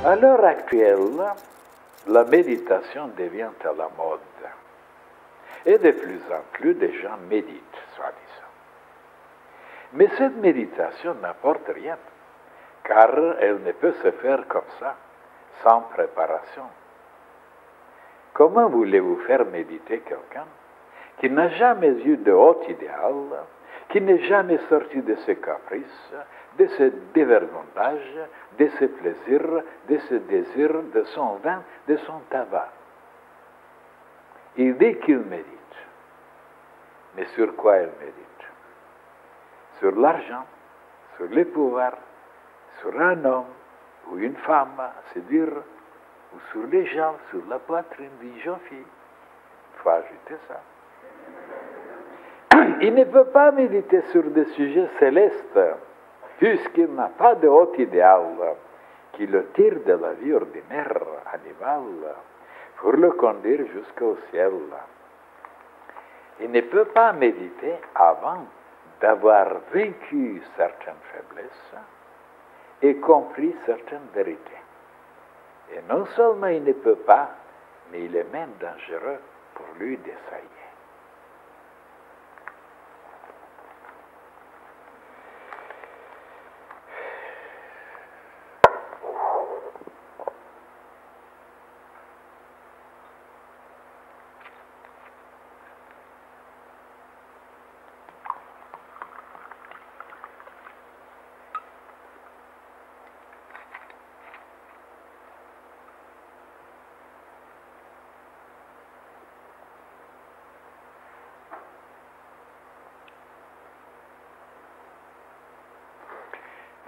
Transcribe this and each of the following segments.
À l'heure actuelle, la méditation devient à la mode. Et de plus en plus, des gens méditent, soi-disant. Mais cette méditation n'apporte rien, car elle ne peut se faire comme ça, sans préparation. Comment voulez-vous faire méditer quelqu'un qui n'a jamais eu de haut idéal, qui n'est jamais sorti de ses caprices, de ses dévergondages, de ses plaisirs, de ses désirs, de son vin, de son tabac? Il dit qu'il médite. Mais sur quoi il médite? Sur l'argent, sur les pouvoirs, sur un homme ou une femme à séduire, ou sur les gens, sur la poitrine d'une jeune fille. Il faut ajouter ça. Il ne peut pas méditer sur des sujets célestes, puisqu'il n'a pas de haut idéal qui le tire de la vie ordinaire, animale, pour le conduire jusqu'au ciel. Il ne peut pas méditer avant d'avoir vaincu certaines faiblesses et compris certaines vérités. Et non seulement il ne peut pas, mais il est même dangereux pour lui d'essayer.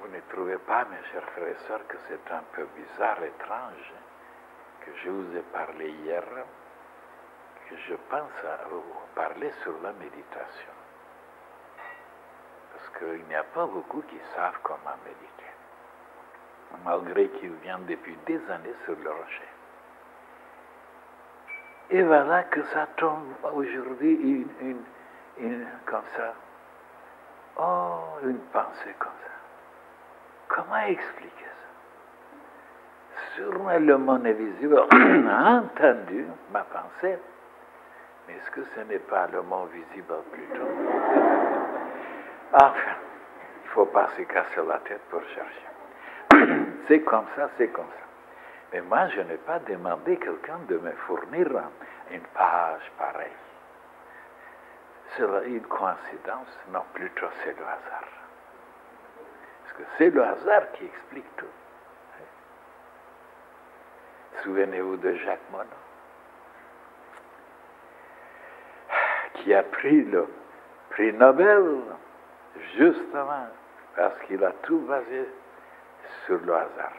Vous ne trouvez pas, mes chers frères et sœurs, que c'est un peu bizarre, étrange, que je vous ai parlé hier, que je pense à vous parler sur la méditation. Parce qu'il n'y a pas beaucoup qui savent comment méditer, malgré qu'ils viennent depuis des années sur le rocher. Et voilà que ça tombe aujourd'hui comme ça. Oh, une pensée comme ça. Comment expliquer ça? Sûrement le monde invisible a entendu ma pensée, mais est-ce que ce n'est pas le monde visible plutôt? Enfin, il ne faut pas se casser la tête pour chercher. C'est comme ça, c'est comme ça. Mais moi, je n'ai pas demandé quelqu'un de me fournir une page pareille. C'est une coïncidence? Non, plutôt c'est le hasard. Parce que c'est le hasard qui explique tout. Souvenez-vous de Jacques Monod, qui a pris le prix Nobel, justement, parce qu'il a tout basé sur le hasard.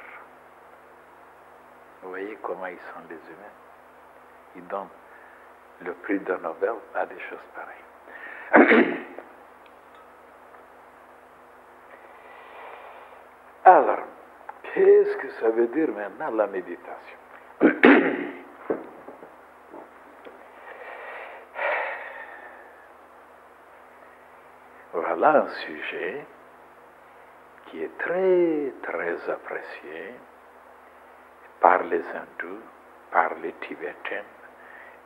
Vous voyez comment ils sont les humains. Ils donnent le prix de Nobel à des choses pareilles. Alors, qu'est-ce que ça veut dire maintenant la méditation? Voilà un sujet qui est très, très apprécié par les hindous, par les tibétains,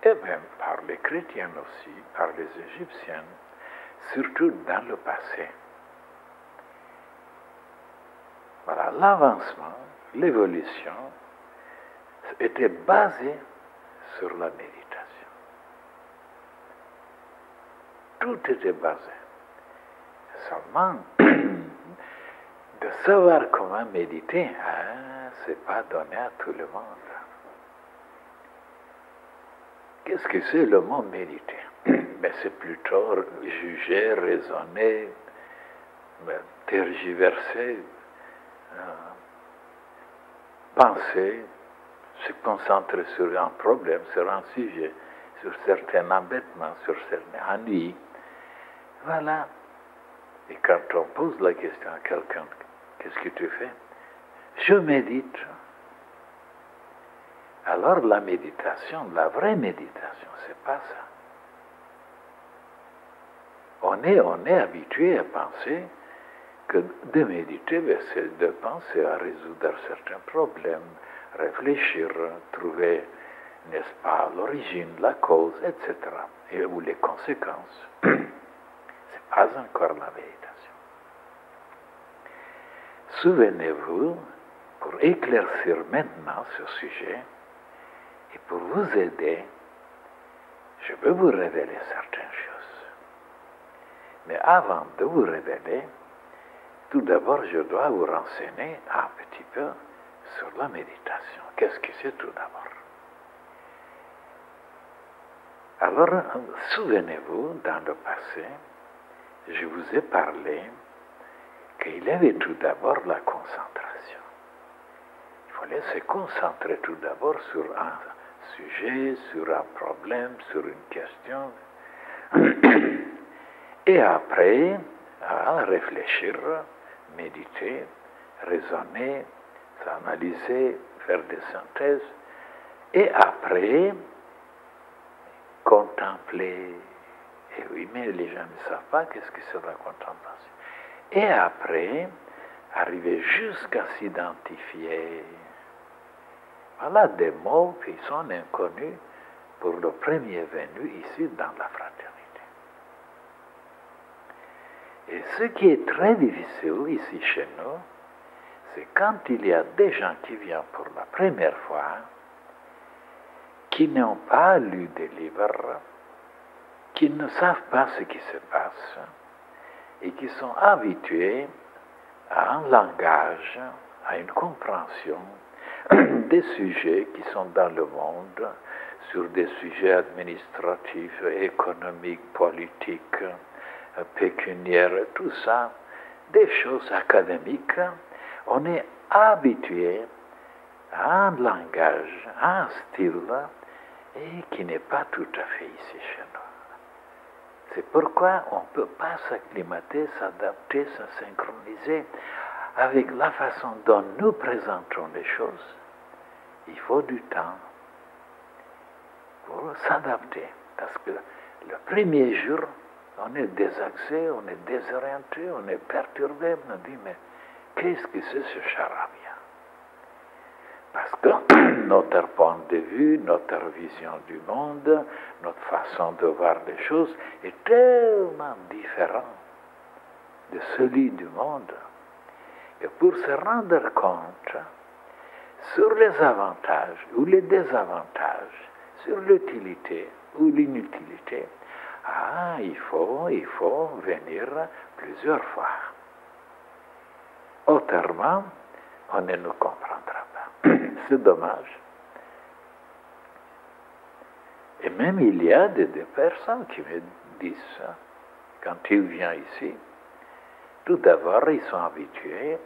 et même par les chrétiens aussi, par les égyptiens, surtout dans le passé. Voilà, l'avancement, l'évolution était basé sur la méditation. Tout était basé. Seulement, de savoir comment méditer, c'est pas donné à tout le monde. Qu'est-ce que c'est le mot méditer? Mais c'est plutôt juger, raisonner, tergiverser, penser, se concentrer sur un problème, sur un sujet, sur certains embêtements, sur certains ennuis. Voilà. Et quand on pose la question à quelqu'un, qu'est-ce que tu fais? Je médite. Alors la méditation, la vraie méditation, c'est pas ça. On est habitué à penser que de méditer, c'est de penser à résoudre certains problèmes, réfléchir, trouver, n'est-ce pas, l'origine, la cause, etc., ou les conséquences. C'est pas encore la méditation. Souvenez-vous, pour éclaircir maintenant ce sujet, et pour vous aider, je veux vous révéler certaines choses. Mais avant de vous révéler, tout d'abord, je dois vous renseigner un petit peu sur la méditation. Qu'est-ce que c'est tout d'abord? Alors, souvenez-vous, dans le passé, je vous ai parlé qu'il y avait tout d'abord la concentration. Il fallait se concentrer tout d'abord sur un sujet, sur un problème, sur une question. Et après, à réfléchir, méditer, raisonner, analyser, faire des synthèses. Et après, contempler. Et oui, mais les gens ne savent pas qu'est-ce que c'est la contemplation. Et après, arriver jusqu'à s'identifier. Voilà des mots qui sont inconnus pour le premier venu ici dans la fraternité. Et ce qui est très difficile ici chez nous, c'est quand il y a des gens qui viennent pour la première fois, qui n'ont pas lu des livres, qui ne savent pas ce qui se passe, et qui sont habitués à un langage, à une compréhension des sujets qui sont dans le monde, sur des sujets administratifs, économiques, politiques, pécuniaires, tout ça, des choses académiques. On est habitué à un langage, à un style, et qui n'est pas tout à fait ici chez nous. C'est pourquoi on ne peut pas s'acclimater, s'adapter, se synchroniser avec la façon dont nous présentons les choses. Il faut du temps pour s'adapter. Parce que le premier jour, on est désaxé, on est désorienté, on est perturbé. On dit, mais qu'est-ce que c'est ce charabia? Parce que notre point de vue, notre vision du monde, notre façon de voir les choses est tellement différente de celui du monde. Et pour se rendre compte sur les avantages ou les désavantages, sur l'utilité ou l'inutilité, il faut venir plusieurs fois. Autrement, on ne nous comprendra pas. C'est dommage. Et même il y a des personnes qui me disent ça. Quand ils viennent ici, tout d'abord, ils sont habitués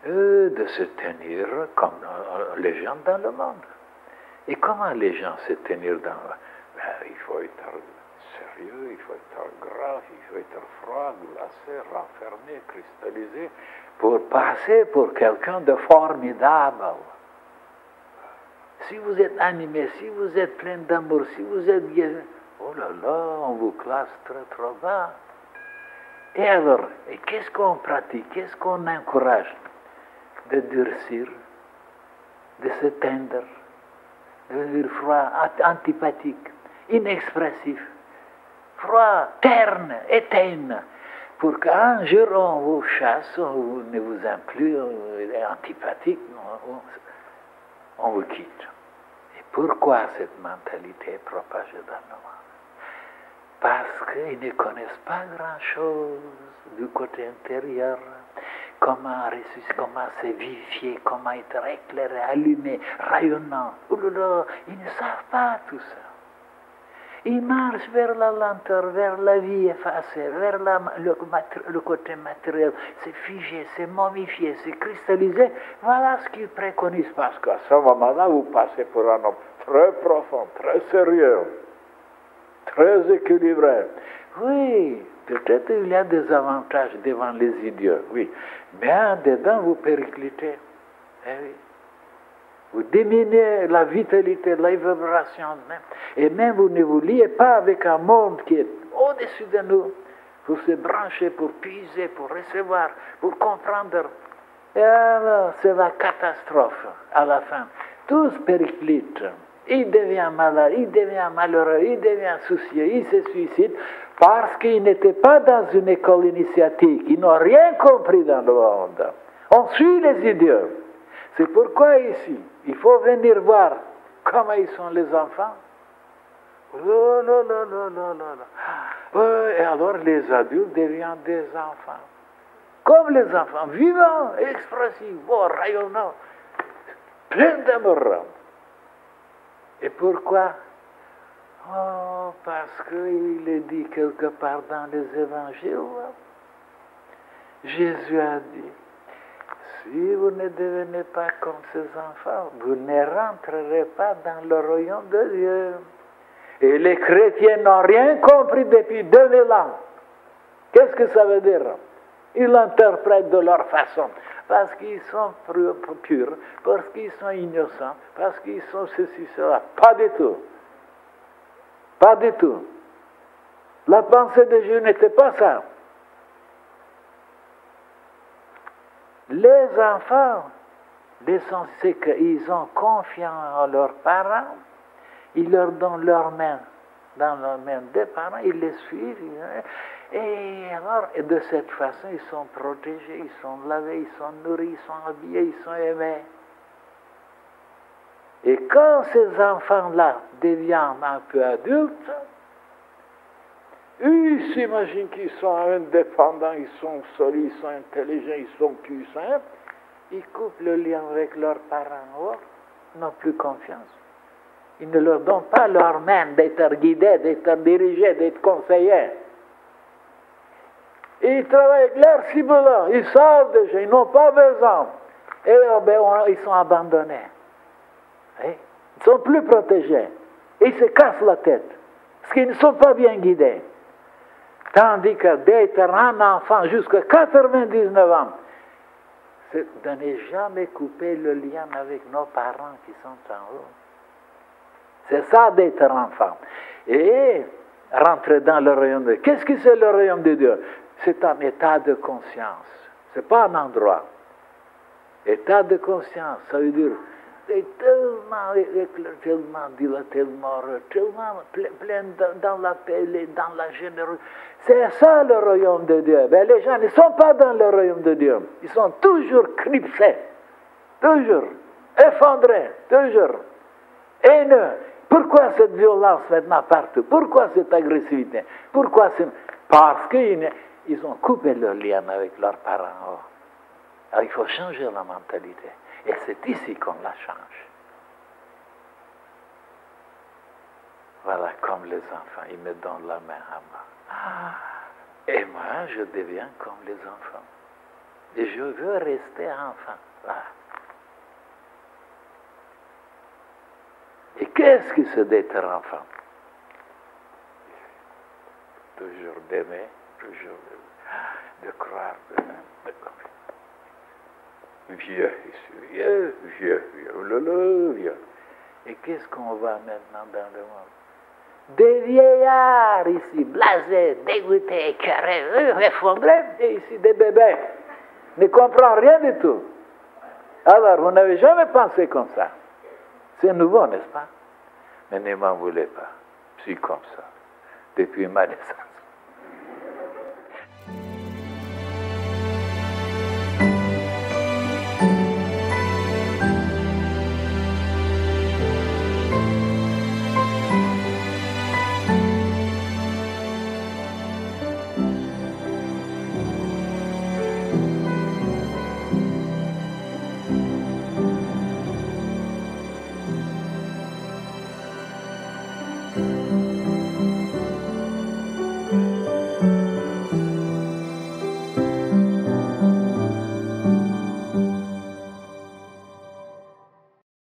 de se tenir comme les gens dans le monde. Et comment les gens se tenir dans le monde? Il faut être sérieux, il faut être grave, il faut être froid, glacé, renfermé, cristallisé, pour passer pour quelqu'un de formidable. Si vous êtes animé, si vous êtes plein d'amour, si vous êtes gai, oh là là, on vous classe très trop bas. Et alors, qu'est-ce qu'on pratique, qu'est-ce qu'on encourage? De durcir, de se tendre, de devenir froid, antipathique, inexpressif, froid, terne, éteint, pour qu'un jour on vous chasse, on ne vous aime plus, on est antipathique, on vous quitte. Et pourquoi cette mentalité est propagée dans le monde? Parce qu'ils ne connaissent pas grand-chose du côté intérieur, comment ressusciter, comment se vivifier, comment être éclairé, allumé, rayonnant. Ils ne savent pas tout ça. Ils marchent vers la lenteur, vers la vie effacée, vers le côté matériel. C'est figé, c'est momifié, c'est cristallisé. Voilà ce qu'ils préconisent. Parce qu'à ce moment-là, vous passez pour un homme très profond, très sérieux, très équilibré. Oui, peut-être il y a des avantages devant les idiots, oui. Mais dedans, vous périclitez. Eh oui. Vous diminuez la vitalité, la vibration même. Et même vous ne vous liez pas avec un monde qui est au-dessus de nous. pour se brancher, pour puiser, pour recevoir, pour comprendre. Et alors, c'est la catastrophe à la fin. Tous périclitent. Il devient malade, il devient malheureux, il devient soucieux, il se suicide parce qu'il n'était pas dans une école initiatique. Ils n'ont rien compris dans le monde. On suit les idiots. C'est pourquoi ici, il faut venir voir comment ils sont les enfants. Oh là là là là là là. Et alors les adultes deviennent des enfants. Comme les enfants, vivants, expressifs, beaux, rayonnants, pleins d'amour. Et pourquoi? Oh, parce qu'il est dit quelque part dans les évangiles. Jésus a dit, si vous ne devenez pas comme ces enfants, vous ne rentrerez pas dans le royaume de Dieu. Et les chrétiens n'ont rien compris depuis 2000 ans. Qu'est-ce que ça veut dire? Ils l'interprètent de leur façon. Parce qu'ils sont purs, parce qu'ils sont innocents, parce qu'ils sont ceci, cela. Pas du tout. Pas du tout. La pensée de Dieu n'était pas ça. Les enfants, c'est qu'ils ont confiance en leurs parents, ils leur donnent leurs mains dans leurs mains des parents, ils les suivent. Et alors, de cette façon, ils sont protégés, ils sont lavés, ils sont nourris, ils sont habillés, ils sont aimés. Et quand ces enfants-là deviennent un peu adultes, ils s'imaginent qu'ils sont indépendants, ils sont solides, ils sont intelligents, ils sont puissants. Ils coupent le lien avec leurs parents, ils n'ont plus confiance. Ils ne leur donnent pas leur main d'être guidés, d'être dirigés, d'être conseillés. Ils travaillent avec leur ciboulot, ils savent déjà, ils n'ont pas besoin. Et ils sont abandonnés. Ils ne sont plus protégés. Ils se cassent la tête, parce qu'ils ne sont pas bien guidés. Tandis que d'être un enfant jusqu'à 99 ans, c'est de ne jamais couper le lien avec nos parents qui sont en haut. C'est ça d'être enfant. Et rentrer dans le royaume de Dieu. Qu'est-ce que c'est le royaume de Dieu? C'est un état de conscience. Ce n'est pas un endroit. État de conscience, ça veut dire tellement dilaté, tellement plein dans la paix, dans la générosité. C'est ça le royaume de Dieu. Mais les gens ne sont pas dans le royaume de Dieu. Ils sont toujours clipsés, toujours effondrés, toujours haineux. Pourquoi cette violence maintenant partout? Pourquoi cette agressivité? Pourquoi Parce qu'ils ont coupé leur lien avec leurs parents. Alors il faut changer la mentalité. Et c'est ici qu'on la change. Voilà, comme les enfants, ils me donnent la main à moi. Et moi, je deviens comme les enfants. Et je veux rester enfant. Voilà. Et qu'est-ce que c'est d'être enfant? Toujours d'aimer, toujours de croire, de confier. Vieux, vieux. Et qu'est-ce qu'on voit maintenant dans le monde? Des vieillards ici, blasés, dégoûtés, écœurés, effondrés, et ici des bébés. Ne comprennent rien du tout. Alors, vous n'avez jamais pensé comme ça. C'est nouveau, n'est-ce pas? Mais ne m'en voulez pas. Je suis comme ça, depuis ma naissance.